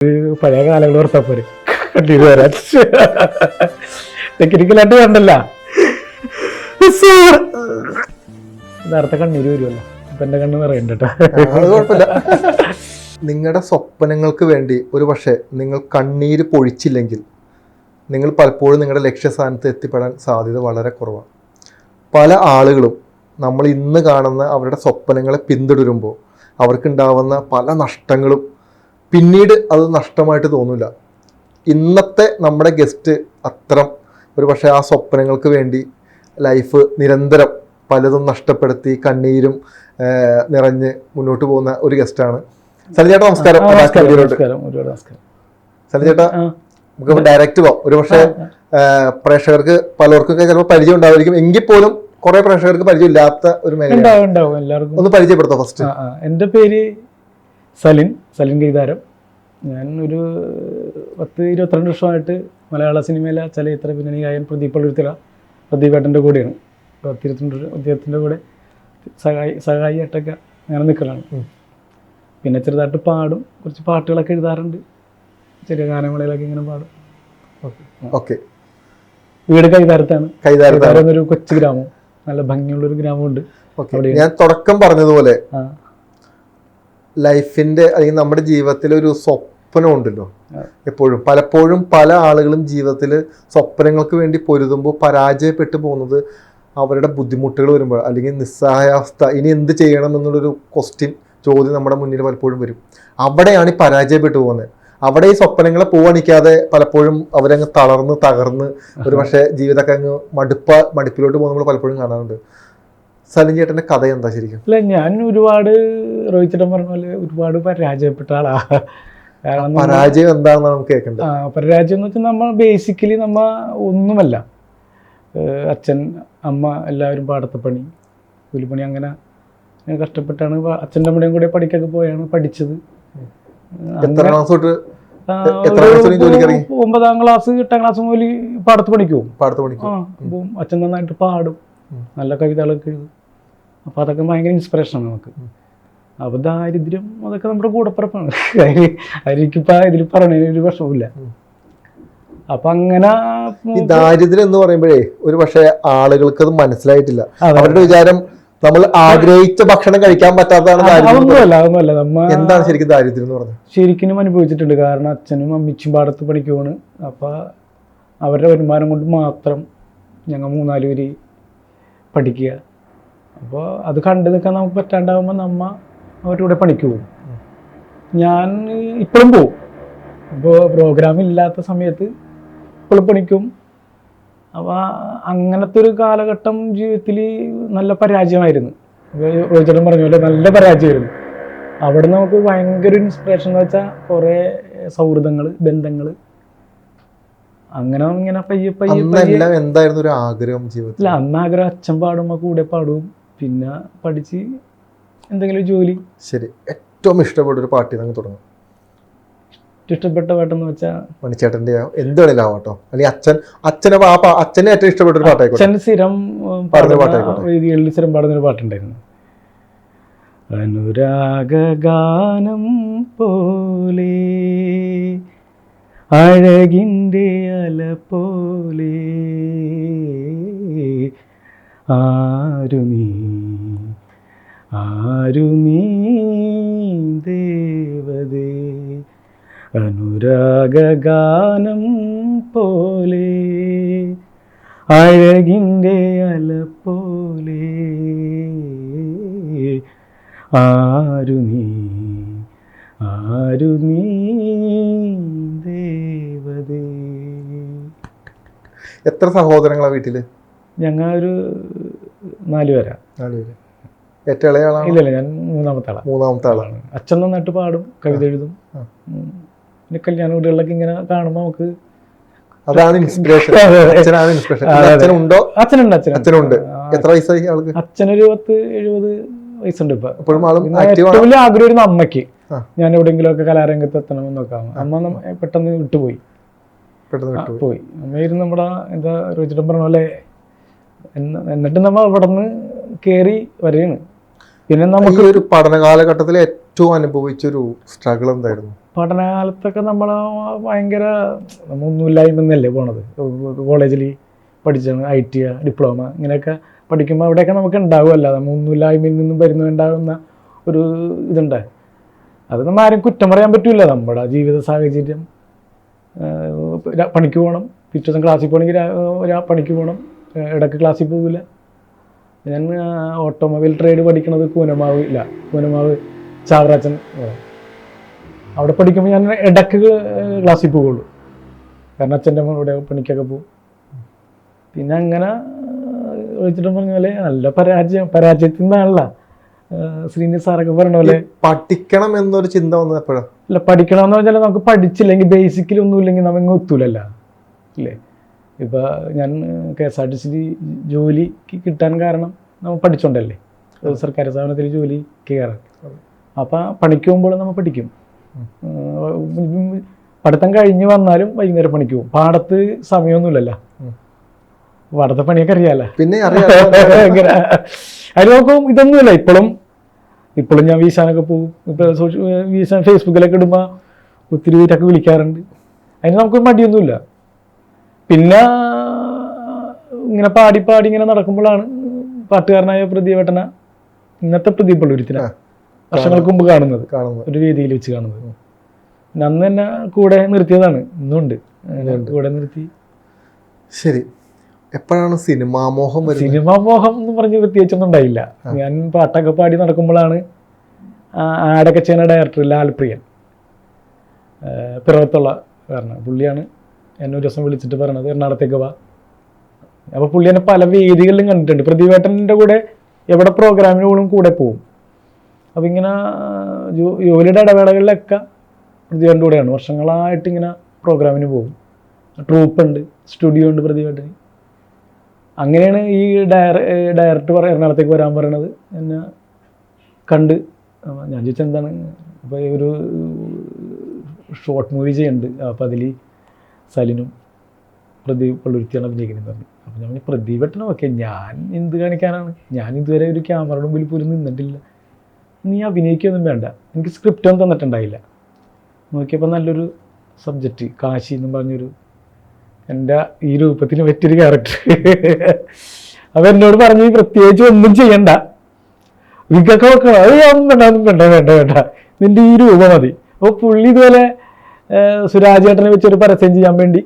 പഴയ കാലങ്ങൾ ഓർത്താ പോരെ കണ്ണീര് വരാൻ. ടെക്നിക്കലായിട്ട് വേണ്ടല്ല, നേരത്തെ കണ്ണീര് വരുമല്ലോ. അപ്പൊ എന്റെ കണ്ണ് നിറയണ്ട. കുഴപ്പമില്ല. നിങ്ങളുടെ സ്വപ്നങ്ങൾക്ക് വേണ്ടി ഒരു പക്ഷേ നിങ്ങൾ കണ്ണീര് പൊഴിച്ചില്ലെങ്കിൽ നിങ്ങൾ പലപ്പോഴും നിങ്ങളുടെ ലക്ഷ്യസ്ഥാനത്ത് എത്തിപ്പെടാൻ സാധ്യത വളരെ കുറവാണ്. പല ആളുകളും നമ്മൾ ഇന്ന് കാണുന്ന അവരുടെ സ്വപ്നങ്ങളെ പിന്തുടരുമ്പോൾ അവർക്കുണ്ടാവുന്ന പല നഷ്ടങ്ങളും പിന്നീട് അത് നഷ്ടമായിട്ട് തോന്നില്ല. ഇന്നത്തെ നമ്മുടെ ഗസ്റ്റ് അത്തരം ഒരു പക്ഷേ ആ സ്വപ്നങ്ങൾക്ക് വേണ്ടി ലൈഫ് നിരന്തരം പലതും നഷ്ടപ്പെടുത്തി കണ്ണീരും നിറഞ്ഞ് മുന്നോട്ട് പോകുന്ന ഒരു ഗസ്റ്റാണ്. സലിൽ ചേട്ടാ നമസ്കാരം. സലിൽ ചേട്ടാ നമുക്ക് ഡയറക്റ്റ് പോവാം. ഒരു പക്ഷേ പ്രേക്ഷകർക്ക് പലർക്കൊക്കെ ചിലപ്പോൾ പരിചയം ഉണ്ടാവുമായിരിക്കും, എങ്കിൽ പോലും കുറെ പ്രേക്ഷകർക്ക് പരിചയം ഇല്ലാത്ത ഒരു മേഖല എല്ലാവർക്കും ഒന്ന് പരിചയപ്പെടുത്തോ ഫസ്റ്റ്? എൻ്റെ പേര് സലിൻ ഗീതാരം. ഞാൻ ഒരു 10-22 വർഷമായിട്ട് മലയാള സിനിമയിലെ ചലച്ചിത്ര പിന്നണി ഗായകൻ പ്രദീപേട്ടൻ്റെ കൂടെയാണ്. 22 അദ്ദേഹത്തിൻ്റെ കൂടെ സഹായിയായിട്ടൊക്കെ അങ്ങനെ നിൽക്കലാണ്. പിന്നെ ചെറുതായിട്ട് പാടും, കുറച്ച് പാട്ടുകളൊക്കെ എഴുതാറുണ്ട്, ചെറിയ ഗാനമേളയിലൊക്കെ ഇങ്ങനെ പാടും. ഓക്കെ. വീട് കൈതാരത്താണ്. കൈതാരം ഒരു കൊച്ചു ഗ്രാമം, നല്ല ഭംഗിയുള്ളൊരു ഗ്രാമമുണ്ട്. ഞാൻ തുടക്കം പറഞ്ഞതുപോലെ ലൈഫിന്റെ അല്ലെങ്കിൽ നമ്മുടെ ജീവിതത്തിൽ ഒരു സ്വപ്നം ഉണ്ടല്ലോ എപ്പോഴും. പലപ്പോഴും പല ആളുകളും ജീവിതത്തിൽ സ്വപ്നങ്ങൾക്ക് വേണ്ടി പൊരുതുമ്പോൾ പരാജയപ്പെട്ടു പോകുന്നത് അവരുടെ ബുദ്ധിമുട്ടുകൾ വരുമ്പോൾ, അല്ലെങ്കിൽ നിസ്സഹായാവസ്ഥ, ഇനി എന്ത് ചെയ്യണം എന്നുള്ളൊരു ചോദ്യം നമ്മുടെ മുന്നിൽ പലപ്പോഴും വരും. അവിടെയാണ് ഈ പരാജയപ്പെട്ടു പോകുന്നത്. അവിടെ ഈ സ്വപ്നങ്ങളെ പൂവണിക്കാതെ പലപ്പോഴും അവരങ്ങ് തകർന്ന് ഒരു പക്ഷേ ജീവിതമൊക്കെ അങ്ങ് മടുപ്പിലോട്ട് പോകുമ്പോൾ പലപ്പോഴും കാണാറുണ്ട്. സലിൻ ചേട്ടന്റെ കഥ എന്താ ശരിക്കും? അല്ല, ഞാൻ ഒരുപാട് റോഹിത് ചേട്ടൻ പറഞ്ഞ പോലെ ഒരുപാട് പരാജയപ്പെട്ട ആളാ. കാരണം പരാജയം എന്താണെന്നാണ് നമുക്ക് കേൾക്കേണ്ടത്. പരാജയം എന്ന് വെച്ചാൽ നമ്മൾ ബേസിക്കലി ഒന്നുമല്ല. അച്ഛൻ അമ്മ എല്ലാവരും പാടത്തെ പണി, കൂലിപ്പണി, അങ്ങനെ കഷ്ടപ്പെട്ടാണ് അച്ഛൻ്റെ അമ്മയുടെയും കൂടെ പഠിക്കൊക്കെ പോയാണ് പഠിച്ചത്. 9ാം ക്ലാസ് 8ാം ക്ലാസ് മുതൽ പാടത്ത് പണിക്കും. അച്ഛൻ നന്നായിട്ട് പാടും, നല്ല കവിതകളൊക്കെ എഴുതും. അപ്പോൾ അതൊക്കെ ഭയങ്കര ഇൻസ്പിറേഷനാണ് നമുക്ക്. അപ്പോൾ ദാരിദ്ര്യം അതൊക്കെ നമ്മുടെ കൂടപ്പിറപ്പാണ്. അതിലേക്കിപ്പോൾ ഇതിൽ പറയണതിന് ഒരു വിഷമില്ല. അപ്പൊ അങ്ങനെ ഈ ദാരിദ്ര്യം എന്ന് പറയുമ്പോഴേ ഒരു പക്ഷേ ആളുകൾക്ക് അത് മനസ്സിലായിട്ടില്ല. അവരുടെ വിചാരം നമ്മൾ ആഗ്രഹിച്ച ഭക്ഷണം കഴിക്കാൻ പറ്റാത്തതാണ്. എന്താണ് ശരിക്കും ദാരിദ്ര്യം എന്ന് പറഞ്ഞത്? ശരിക്കും അനുഭവിച്ചിട്ടുണ്ട്. കാരണം അച്ഛനും അമ്മച്ചും പാടത്ത് പഠിക്കുവാണ്. അപ്പൊ അവരുടെ വരുമാനം കൊണ്ട് മാത്രം ഞങ്ങൾ 3-4 പേര് പഠിക്കുക. അപ്പോൾ അത് കണ്ടു നിൽക്കാൻ നമുക്ക് പറ്റാണ്ടാവുമ്പോൾ അവരുടെ കൂടെ പണിക്ക് പോകും. ഞാൻ ഇപ്പോഴും പോവും. ഇപ്പോൾ പ്രോഗ്രാം ഇല്ലാത്ത സമയത്ത് ഇപ്പോഴും പണിക്കും. അപ്പോൾ അങ്ങനത്തെ ഒരു കാലഘട്ടം ജീവിതത്തിൽ നല്ല പരാജയമായിരുന്നു. റോഹിത് പറഞ്ഞ പോലെ നല്ല പരാജയമായിരുന്നു. അവിടെ നമുക്ക് ഭയങ്കര ഇൻസ്പിറേഷൻ എന്ന് വെച്ചാൽ കുറേ സൗഹൃദങ്ങൾ, ബന്ധങ്ങൾ, അങ്ങനെ ഇങ്ങനെ പയ്യെ എന്തായിരുന്നു ഒരു ആഗ്രഹം ജീവിതത്തിൽ? അല്ല, അന്ന് ആഗ്രഹം അച്ഛൻ പാടുമ്പോൾ കൂടെ പാടും, പിന്നെ പഠിച്ച് എന്തെങ്കിലും ജോലി. ശരി, ഏറ്റവും ഇഷ്ടപ്പെട്ട ഒരു പാട്ട് നമുക്ക് തുടങ്ങാം. ഇഷ്ടപ്പെട്ട പാട്ടെന്ന് വെച്ചാൽ മണിച്ചേട്ടൻ്റെ എന്ത് വേണേലാവട്ടോ, അല്ലെങ്കിൽ അച്ഛനെ ഏറ്റവും ഇഷ്ടപ്പെട്ട ഒരു പാട്ടായിക്കോട്ടെ. അച്ഛൻ സ്ഥിരം വേദികളിൽ സ്ഥിരം പാടുന്നൊരു പാട്ടുണ്ടായിരുന്നു. അനുരാഗാനം പോലെ അഴകിൻ്റെ അല പോലെ ആരു നീ ദേവതേ. അനുരാഗാനം പോലെ അഴകിൻ്റെ അല പോലെ ആരു നീ ദേവതേ. എത്ര സഹോദരങ്ങളാ വീട്ടില്? ഞങ്ങളൊരു 4 പേരാ. ഏറ്റവും ഇളയ ആളാണ്? ഇല്ലല്ല, ഞാൻ മൂന്നാമത്തെ ആളാണ്. അച്ഛൻ നന്നായിട്ട് പാടും, കവിത എഴുതും. പിന്നെ കല്യാണ വീടുകളിലൊക്കെ ഇങ്ങനെ കാണുമ്പോൾ നമുക്ക് അതാണ് ഇൻസ്പിറേഷൻ. അച്ഛനുണ്ട്. എത്ര വയസ്സായി ആൾക്ക്? അച്ഛനൊരു 10-70 വയസ്സുണ്ട്. ഇപ്പൊ ഏറ്റവും വലിയ ആഗ്രഹമായിരുന്നു അമ്മയ്ക്ക്, ഞാൻ എവിടെയെങ്കിലും ഒക്കെ കലാരംഗത്ത് എത്തണമെന്നൊക്കെ. അമ്മ പെട്ടെന്ന് വിട്ടുപോയി. അമ്മയായിരുന്നു നമ്മുടെ എന്താ റോഹിത് പറഞ്ഞ പോലെ. എന്നിട്ട് നമ്മൾ അവിടെ നിന്ന് കയറി വരികയാണ്. പിന്നെ നമുക്ക് ഒരു പഠന കാലഘട്ടത്തിൽ ഏറ്റവും അനുഭവിച്ചൊരു സ്ട്രഗിൾ എന്തായിരുന്നു? പഠനകാലത്തൊക്കെ നമ്മൾ ഭയങ്കര ഒന്നുമില്ലായ്മന്നല്ലേ പോണത്. കോളേജിൽ പഠിച്ചാണ് IT ഡിപ്ലോമ ഇങ്ങനെയൊക്കെ പഠിക്കുമ്പോൾ അവിടെയൊക്കെ നമുക്ക് ഉണ്ടാവുമല്ല, നമ്മൾ ഒന്നുമില്ലായ്മയിൽ നിന്നും വരുന്നുണ്ടാകുന്ന ഒരു ഇതുണ്ട്. അത് നമ്മൾ ആരും കുറ്റം പറയാൻ പറ്റില്ല. നമ്മുടെ ജീവിത സാഹചര്യം, പണിക്ക് പോകണം, പിറ്റേ ദിവസം ക്ലാസ്സിൽ പോകണമെങ്കിൽ പണിക്ക് പോകണം, ഇടയ്ക്ക് ക്ലാസ്സിൽ പോകില്ല. ഞാൻ ഓട്ടോമൊബൈൽ ട്രേഡ് പഠിക്കണത് കൂനമാവ് ചാവറാച്ചൻ അവിടെ പഠിക്കുമ്പോൾ ഞാൻ ഇടയ്ക്ക് ക്ലാസ്സിൽ പോകുള്ളൂ, കാരണം അച്ഛൻ്റെ ഇവിടെ പണിക്കൊക്കെ പോകും. പിന്നെ അങ്ങനെ വെച്ചിട്ട് പറഞ്ഞ പോലെ നല്ല പരാജയത്തിൽ നിന്നാണല്ല ശ്രീനിധി സാറൊക്കെ പറഞ്ഞ പോലെ. പഠിക്കണം എന്നൊരു ചിന്ത വന്നത് എപ്പോഴാണ്? അല്ല, പഠിക്കണം എന്ന് പറഞ്ഞാൽ നമുക്ക് പഠിച്ചില്ലെങ്കിൽ ബേസിക്കലി ഒന്നും ഇല്ലെങ്കിൽ നമുക്ക് ഒത്തൂലല്ല അല്ലേ. ഇപ്പോൾ ഞാൻ KSRTC ജോലിക്ക് കിട്ടാൻ കാരണം നമ്മൾ പഠിച്ചോണ്ടല്ലേ, സർക്കാർ സ്ഥാപനത്തിൽ ജോലിക്ക് കയറാൻ. അപ്പം പണിക്ക് പോകുമ്പോൾ നമ്മൾ പഠിക്കും. പഠിത്തം കഴിഞ്ഞ് വന്നാലും വൈകുന്നേരം പണിക്ക് പോകും. പാടത്ത് സമയമൊന്നുമില്ലല്ലോ, പാടത്തെ പണിയൊക്കെ അറിയാലോ. പിന്നെ അതിന് നോക്കും ഇതൊന്നുമില്ല. ഇപ്പോഴും ഞാൻ വീശാനൊക്കെ പോകും. ഇപ്പോൾ വീശാൻ ഫേസ്ബുക്കിലൊക്കെ ഇടുമ്പോൾ ഒത്തിരി പേരൊക്കെ വിളിക്കാറുണ്ട്. അതിന് നമുക്ക് മടിയൊന്നുമില്ല. പിന്നെ ഇങ്ങനെ പാടി ഇങ്ങനെ നടക്കുമ്പോഴാണ് പാട്ടുകാരനായ പ്രദീപേട്ടന, ഇന്നത്തെ പ്രദീപ് പള്ളൂരത്തിനാ വർഷങ്ങൾക്ക് മുമ്പ് കാണുന്നത്, ഒരു വേദിയിൽ വെച്ച് കാണുന്നത്. അന്ന് തന്നെ കൂടെ നിർത്തിയതാണ്, ഇന്നുണ്ട് കൂടെ നിർത്തി. ശരി, എപ്പോഴാണ് സിനിമാമോഹം വരുന്നത്? സിനിമാമോഹം എന്ന് പറഞ്ഞ് പ്രത്യേകിച്ചൊന്നും ഉണ്ടായില്ല. ഞാൻ പാട്ടൊക്കെ പാടി നടക്കുമ്പോഴാണ് ആടൊക്കെ ചെയ്യുന്ന ഡയറക്ടർ ലാൽപ്രിയൻ, പിറവത്തുള്ള കാരണം, പുള്ളിയാണ് എന്നെ ഒരു ദിവസം വിളിച്ചിട്ട് പറയണത് എറണാകുളത്തേക്ക് വാ. അപ്പോൾ പുള്ളി എന്നെ പല വേദികളിലും കണ്ടിട്ടുണ്ട്. പ്രദീപേട്ടൻ്റെ കൂടെ എവിടെ പ്രോഗ്രാമിന് പോലും കൂടെ പോകും. അപ്പം ഇങ്ങനെ ജോലിയുടെ ഇടവേളകളിലൊക്കെ പ്രദീപേട്ടൻ്റെ കൂടെയാണ്. വർഷങ്ങളായിട്ട് ഇങ്ങനെ പ്രോഗ്രാമിന് പോകും. ട്രൂപ്പുണ്ട്, സ്റ്റുഡിയോ ഉണ്ട് പ്രദീപേട്ടന്. അങ്ങനെയാണ് ഈ ഡയറക്ടർ എറണാകുളത്തേക്ക് വരാൻ പറയണത്. എന്നെ കണ്ട് ഞാൻ ചോദിച്ചാൽ എന്താണ്, അപ്പോൾ ഒരു ഷോർട്ട് മൂവി ചെയ്യുന്നുണ്ട്, അപ്പോൾ അതിൽ സലിനും പ്രദീപ് പള്ളുരുത്തിയാണ് അഭിനയിക്കുന്നത് പറഞ്ഞു. അപ്പോൾ ഞാൻ പ്രദീപേട്ടനും ഓക്കെ, ഞാൻ എന്ത് കാണിക്കാനാണ്, ഞാൻ ഇതുവരെ ഒരു ക്യാമറയുടെ മുമ്പിൽ പോലും നിന്നിട്ടില്ല, നീ അഭിനയിക്കുകയൊന്നും വേണ്ട, എനിക്ക് സ്ക്രിപ്റ്റൊന്നും തന്നിട്ടുണ്ടായില്ല. നോക്കിയപ്പോൾ നല്ലൊരു സബ്ജക്റ്റ്, കാശി എന്നും പറഞ്ഞൊരു എൻ്റെ ഈ രൂപത്തിന് പറ്റിയൊരു ക്യാരക്ടർ. അപ്പം എന്നോട് പറഞ്ഞു പ്രത്യേകിച്ച് ഒന്നും ചെയ്യണ്ട, വിക്കൊക്കെ വെക്കണം, ഒന്നും വേണ്ട, നിൻ്റെ ഈ രൂപം മതി. അപ്പോൾ പുള്ളി ഇതുപോലെ സുരാജേട്ടനെ വെച്ചൊരു പരസ്യം ചെയ്യാൻ വേണ്ടി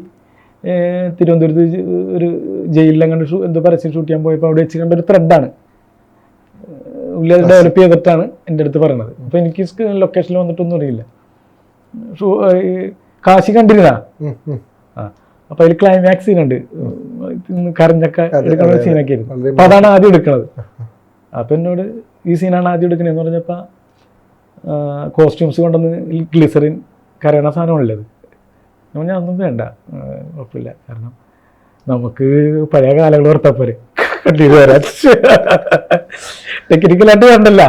തിരുവനന്തപുരത്ത് ഒരു ജയിലിലങ്ങനെ എന്തോ പരസ്യം ഷൂട്ട് ചെയ്യാൻ പോയപ്പോൾ അവിടെ വെച്ച് കണ്ട ഒരു ത്രെഡാണ് പുള്ളി അത് ഡെവലപ്പ് ചെയ്തിട്ടാണ് എൻ്റെ അടുത്ത് പറയണത്. അപ്പോൾ എനിക്ക് ലൊക്കേഷനിൽ വന്നിട്ടൊന്നും അറിയില്ല. കാശി കണ്ടിരുന്നാ? അപ്പോൾ അതിൽ ക്ലൈമാക്സ് സീനുണ്ട്, കരഞ്ഞൊക്കെ എടുക്കുന്ന സീനൊക്കെ ആയിരുന്നു. അപ്പോൾ അതാണ് ആദ്യം എടുക്കണത്. അപ്പം എന്നോട് ഈ സീനാണ് ആദ്യം എടുക്കണതെന്ന് പറഞ്ഞപ്പോൾ കോസ്റ്റ്യൂംസ് കൊണ്ടുവന്ന് ഗ്ലിസറിൻ കരയണ സാധനമാണുള്ളത്. ഞാൻ ഒന്നും വേണ്ട, കുഴപ്പമില്ല, കാരണം നമുക്ക് പഴയ കാലങ്ങൾ ഓർത്തപ്പോരെ കണ്ടിട്ട് വരാൻ, ടെക്നിക്കലായിട്ട് വേണ്ടല്ല,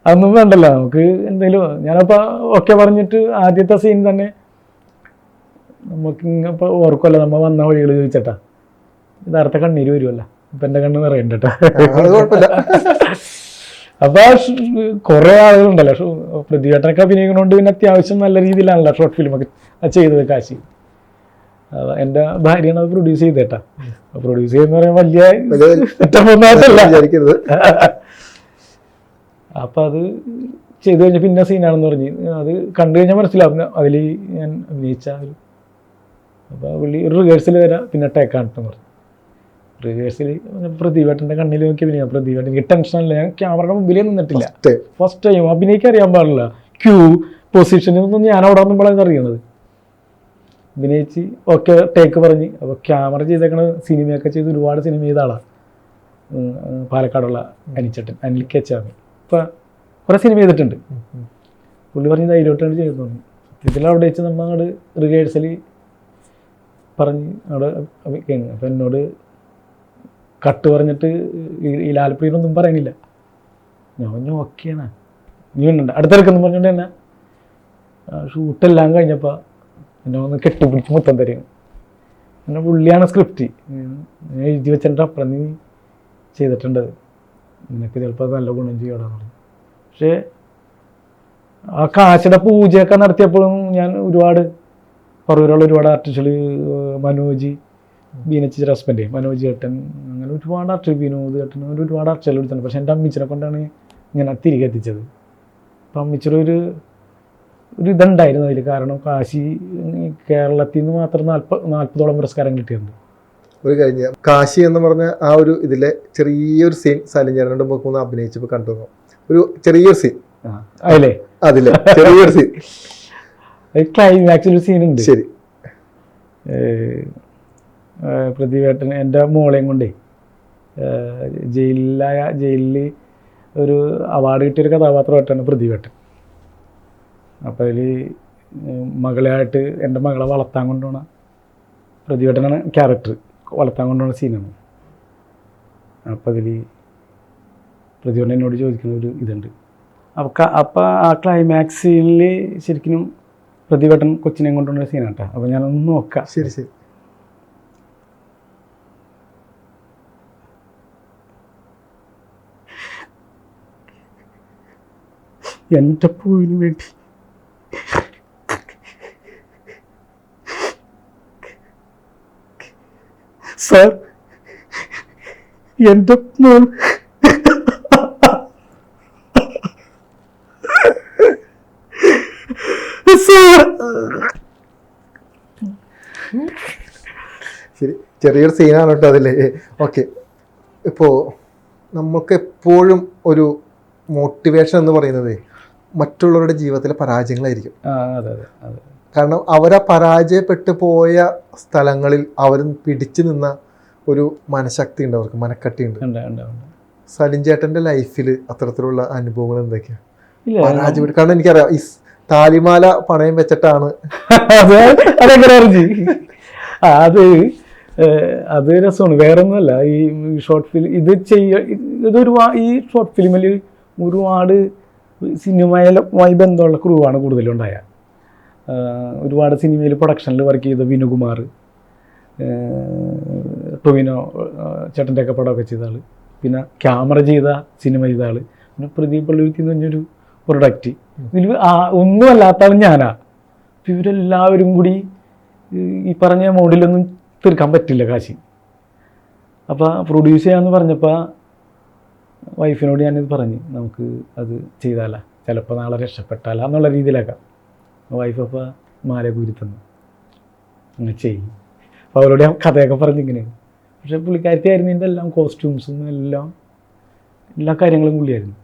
അതൊന്നും വേണ്ടല്ല, നമുക്ക് എന്തെങ്കിലും. ഞാനപ്പോൾ ഓക്കെ പറഞ്ഞിട്ട് ആദ്യത്തെ സീൻ തന്നെ നമുക്ക് ഇപ്പോൾ ഓർക്കുമല്ലോ, നമ്മൾ വന്ന വഴികൾ ചോദിച്ചേട്ടാ, യഥാർത്ഥ കണ്ണീര് വരുമല്ലോ, ഇപ്പം എൻ്റെ കണ്ണ് നിറയണ്ടേട്ടാ. അപ്പോൾ കുറേ ആളുകളുണ്ടല്ലോ പ്രദീപേട്ടനൊക്കെ അഭിനയിക്കുന്നതുകൊണ്ട് പിന്നെ അത്യാവശ്യം നല്ല രീതിയിലാണല്ലോ ഷോർട്ട് ഫിലിമൊക്കെ ചെയ്തത് കാശി. എൻ്റെ ഭാര്യയാണ് അത് പ്രൊഡ്യൂസ് ചെയ്തേട്ടാ. പ്രൊഡ്യൂസ് ചെയ്യുന്ന പറയുമ്പോൾ വലിയ തെറ്റൊന്നുമായിട്ടല്ല. അപ്പം അത് ചെയ്ത് കഴിഞ്ഞാൽ പിന്നെ സീനാണെന്ന് പറഞ്ഞ് അത് കണ്ടു കഴിഞ്ഞാൽ മനസ്സിലാവും അതിൽ ഞാൻ അഭിനയിച്ച ഒരു. അപ്പോൾ പുള്ളി ഒരു റിഹേഴ്സൽ തരാം, പിന്നെ ടേക്കാണെന്ന് പറഞ്ഞു. റിഹേഴ്സൽ പ്രദീപേട്ടൻ്റെ കണ്ണിൽ നോക്കി അഭിനയിക്കാം. പ്രദീപേട്ടൻ എനിക്ക് ടെൻഷനല്ല, ഞാൻ ക്യാമറയുടെ മുമ്പിലേ നിന്നിട്ടില്ല, ഫസ്റ്റ് ടൈം. അഭിനയിക്കാൻ അറിയാൻ പാടില്ല, ക്യൂ പൊസിഷനൊന്നും ഞാൻ അവിടെ വന്നുമ്പോഴാണ് അറിയണത്. അഭിനയിച്ച് ഓക്കെ ടേക്ക് പറഞ്ഞ്. അപ്പോൾ ക്യാമറ ചെയ്തേക്കണ സിനിമയൊക്കെ ചെയ്ത് ഒരുപാട് സിനിമ ചെയ്ത ആളാണ്, പാലക്കാടുള്ള അനിച്ചേട്ടൻ, അനിൽ കെച്ചാമി. ഇപ്പം കുറേ സിനിമ ചെയ്തിട്ടുണ്ട്. പുള്ളി പറഞ്ഞ് ധൈര്യമായിട്ടാണ് ചെയ്തെന്ന് പറഞ്ഞു. ഇതിലവിടെ വെച്ച് നമ്മൾ അങ്ങോട്ട് റിഹേഴ്സൽ പറഞ്ഞ് അവിടെ അഭിനയിക്കുകയാണ്. അപ്പം എന്നോട് കട്ട് പറഞ്ഞിട്ട് ഈ ലാൽപ്രിയനൊന്നും പറയണില്ല. ഞാൻ പറഞ്ഞു ഓക്കെയാണ്, നീ വേണ്ട അടുത്തിറക്കുന്നു പറഞ്ഞുകൊണ്ട് തന്നെ ഷൂട്ടെല്ലാം കഴിഞ്ഞപ്പോൾ എന്നെ ഒന്ന് കെട്ടിപ്പിടിച്ച് മൊത്തം തരും. പിന്നെ പുള്ളിയാണ് സ്ക്രിപ്റ്റ് ഞാൻ എഴുതി വെച്ചിട്ട് അപ്പുറം നീ ചെയ്തിട്ടുണ്ടത്, നിനക്ക് ചിലപ്പോൾ നല്ല ഗുണം ചെയ്യണമെന്ന് പറഞ്ഞു. പക്ഷേ ആ കാശിയുടെ പൂജയൊക്കെ നടത്തിയപ്പോഴും ഞാൻ ഒരുപാട് പറവൂരുള്ള ഒരുപാട് ആർട്ടിസ്റ്റുകൾ, മനോജ്, ബീനച്ചിയുടെ ഹസ്ബൻഡ് മനോജ് ചേട്ടൻ, അങ്ങനെ ഒരുപാട് ആർട്ടിസ്റ്റ്, വിനോദ് ചേട്ടൻ, അങ്ങനെ ഒരുപാട് ആർട്ടിസ്റ്റുകൾ എടുത്തിട്ടുണ്ട്. പക്ഷെ എൻ്റെ അമ്മച്ചിനെ കൊണ്ടാണ് ഞാൻ തിരികെ എത്തിച്ചത്. അപ്പം അമ്മച്ചിയുടെ ഒരു ഇതുണ്ടായിരുന്നു അതിൽ. കാരണം കാശി കേരളത്തിൽ നിന്ന് മാത്രം 40ഓളം പുരസ്കാരം കിട്ടിയിട്ടുണ്ട്. ഒരു കഴിഞ്ഞ കാശി എന്ന് പറഞ്ഞ ആ ഒരു ഇതിലെ ചെറിയൊരു സീൻ സലിം ചേട്ടനോട് നമുക്ക് അഭിനയിച്ചപ്പോൾ കണ്ടു. ഒരു ചെറിയൊരു സീൻ അതിലെ ചെറിയൊരു സീൻ, ക്ലൈമാക്സിൽ ഒരു സീനുണ്ട്. ശരി. പ്രതിവേട്ടൻ എൻ്റെ മോളെയും കൊണ്ടേ ജയിലിൽ ഒരു അവാർഡ് കിട്ടിയൊരു കഥാപാത്രമായിട്ടാണ് പ്രതിവേട്ടൻ. അപ്പോൾ അതിൽ മകളായിട്ട് എൻ്റെ മകളെ വളർത്താൻ കൊണ്ടുപോകണ പ്രതിവേട്ടനാണ് ക്യാരക്ടർ, വളർത്താൻ കൊണ്ടുപോകുന്ന സീനാണ്. അപ്പോൾ അതിൽ പ്രതിവേട്ടൻ എന്നോട് ചോദിക്കുന്ന ഒരു ഇതുണ്ട്. അപ്പോൾ ആ ക്ലൈമാക്സിൽ ശരിക്കും പ്രതിവേട്ടൻ കൊച്ചിനെയും കൊണ്ടുപോകുന്ന സീനാണ് കേട്ടോ. അപ്പോൾ ഞാനൊന്ന് നോക്കാം. ശരി ശരി. എൻ്റെ പൂവിന് വേണ്ടി സാർ, എൻ്റെ മോൾ ശരി, ചെറിയൊരു സീനാണ് കേട്ടോ അതിൽ. ഓക്കെ. ഇപ്പോൾ നമുക്ക് എപ്പോഴും ഒരു മോട്ടിവേഷൻ എന്ന് പറയുന്നത് മറ്റുള്ളവരുടെ ജീവിതത്തിലെ പരാജയങ്ങളായിരിക്കും. കാരണം അവരാ പരാജയപ്പെട്ടു പോയ സ്ഥലങ്ങളിൽ അവർ പിടിച്ചു നിന്ന ഒരു മനഃശക്തി ഉണ്ട്, അവർക്ക് മനക്കട്ടിയുണ്ട്. സലിം ചേട്ടൻ്റെ ലൈഫിൽ അത്തരത്തിലുള്ള അനുഭവങ്ങൾ എന്തൊക്കെയാണ്? പരാജയപ്പെട്ടു, കാരണം എനിക്കറിയാം ഈ താലിമാല പണയം വെച്ചിട്ടാണ്. അത് രസമാണ്, വേറെ ഒന്നുമല്ല. ഈ ഷോർട്ട് ഫിലിം ഈ ഷോർട്ട് ഫിലിമിൽ ഒരുപാട് സിനിമയുമായി ബന്ധമുള്ള ക്രൂവാണ് കൂടുതലുണ്ടായ. ഒരുപാട് സിനിമയിൽ പ്രൊഡക്ഷനിൽ വർക്ക് ചെയ്ത വിനുകുമാർ, ടൊവിനോ ചേട്ടൻ്റെയൊക്കെ പടമൊക്കെ ചെയ്ത ആൾ, പിന്നെ ക്യാമറ ചെയ്ത സിനിമ ചെയ്ത ആൾ, പിന്നെ പ്രദീപ് പള്ളുരുത്തി എന്ന് പറഞ്ഞൊരു പ്രൊഡക്റ്റ്. ഇതിൽ ഒന്നും അല്ലാത്ത ആൾ ഞാനാ. ഇവരെല്ലാവരും കൂടി ഈ പറഞ്ഞ മോഡിലൊന്നും തീർക്കാൻ പറ്റില്ല കാശി. അപ്പോൾ പ്രൊഡ്യൂസ് ചെയ്യാമെന്ന് പറഞ്ഞപ്പോൾ വൈഫിനോട് ഞാനിത് പറഞ്ഞു, നമുക്ക് അത് ചെയ്താലാ, ചിലപ്പോൾ നാളെ രക്ഷപ്പെട്ടാലാ എന്നുള്ള രീതിയിലാക്കാം. വൈഫ് അപ്പോൾ മാല കൂരി തന്നു, അങ്ങനെ ചെയ്യും. അപ്പോൾ അവരോട് ഞാൻ കഥയൊക്കെ പറഞ്ഞിങ്ങനെ. പക്ഷേ പുള്ളിക്കാരത്തി ആയിരുന്നു ഇതിൻ്റെ എല്ലാം കോസ്റ്റ്യൂംസും എല്ലാ കാര്യങ്ങളും പുള്ളിയായിരുന്നു.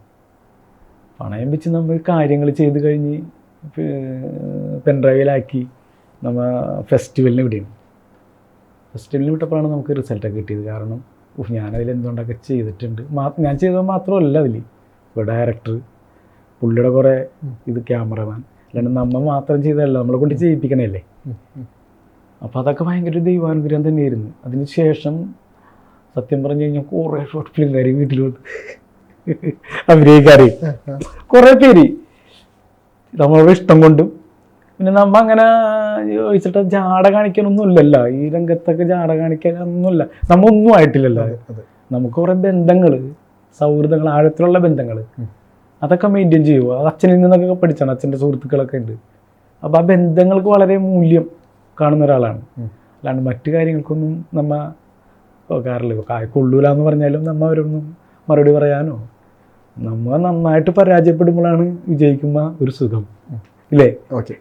പണയം വെച്ച് നമ്മൾ കാര്യങ്ങൾ ചെയ്ത് കഴിഞ്ഞ് പെൻഡ്രൈവിലാക്കി നമ്മൾ ഫെസ്റ്റിവലിന് വിടുകയാണ്. ഫെസ്റ്റിവലിന് വിട്ടപ്പോഴാണ് നമുക്ക് റിസൾട്ടൊക്കെ കിട്ടിയത്. കാരണം ഞാനതിൽ എന്തുകൊണ്ടൊക്കെ ചെയ്തിട്ടുണ്ട്. ഞാൻ ചെയ്തത് മാത്രമല്ല അതിൽ, ഇപ്പോൾ ഡയറക്ടർ, പുള്ളിയുടെ കുറേ ഇത് ക്യാമറമാൻ, അല്ലാണ്ട് നമ്മൾ മാത്രം ചെയ്തതല്ല, നമ്മളെ കൊണ്ട് ചെയ്യിപ്പിക്കണല്ലേ. അപ്പോൾ അതൊക്കെ ഭയങ്കര ദൈവാനുഗ്രഹം തന്നെയായിരുന്നു. അതിന് ശേഷം സത്യം പറഞ്ഞു കഴിഞ്ഞാൽ കുറേ ഷോർട്ട് ഫിലിംകാർ വീട്ടിൽ വന്ന് അഭിനയിക്കാറ്, കുറേ പേര് നമ്മളുടെ ഇഷ്ടം കൊണ്ടും. പിന്നെ നമ്മ അങ്ങനെ ചോദിച്ചിട്ട് ജാട കാണിക്കാനൊന്നുമില്ലല്ലോ ഈ രംഗത്തൊക്കെ, ജാട കാണിക്കാനൊന്നുമില്ല, നമ്മ ഒന്നും ആയിട്ടില്ലല്ലോ. നമുക്ക് കുറേ ബന്ധങ്ങൾ, സൗഹൃദങ്ങൾ, ആഴത്തിലുള്ള ബന്ധങ്ങൾ, അതൊക്കെ മെയിൻറ്റെയിൻ ചെയ്യുമോ. അത് അച്ഛനിൽ നിന്നൊക്കെ പഠിച്ചാണ്, അച്ഛൻ്റെ സുഹൃത്തുക്കളൊക്കെ ഉണ്ട്. അപ്പോൾ ആ ബന്ധങ്ങൾക്ക് വളരെ മൂല്യം കാണുന്ന ഒരാളാണ്. അല്ലാണ്ട് മറ്റു കാര്യങ്ങൾക്കൊന്നും നമ്മ പോകാറില്ല. കൊള്ളൂല എന്ന് പറഞ്ഞാലും നമ്മ അവരൊന്നും മറുപടി പറയാനോ. നമ്മൾ നന്നായിട്ട് പരാജയപ്പെടുമ്പോഴാണ് വിജയിക്കുന്ന ഒരു സുഖം ഇല്ലേ. ഓക്കെ.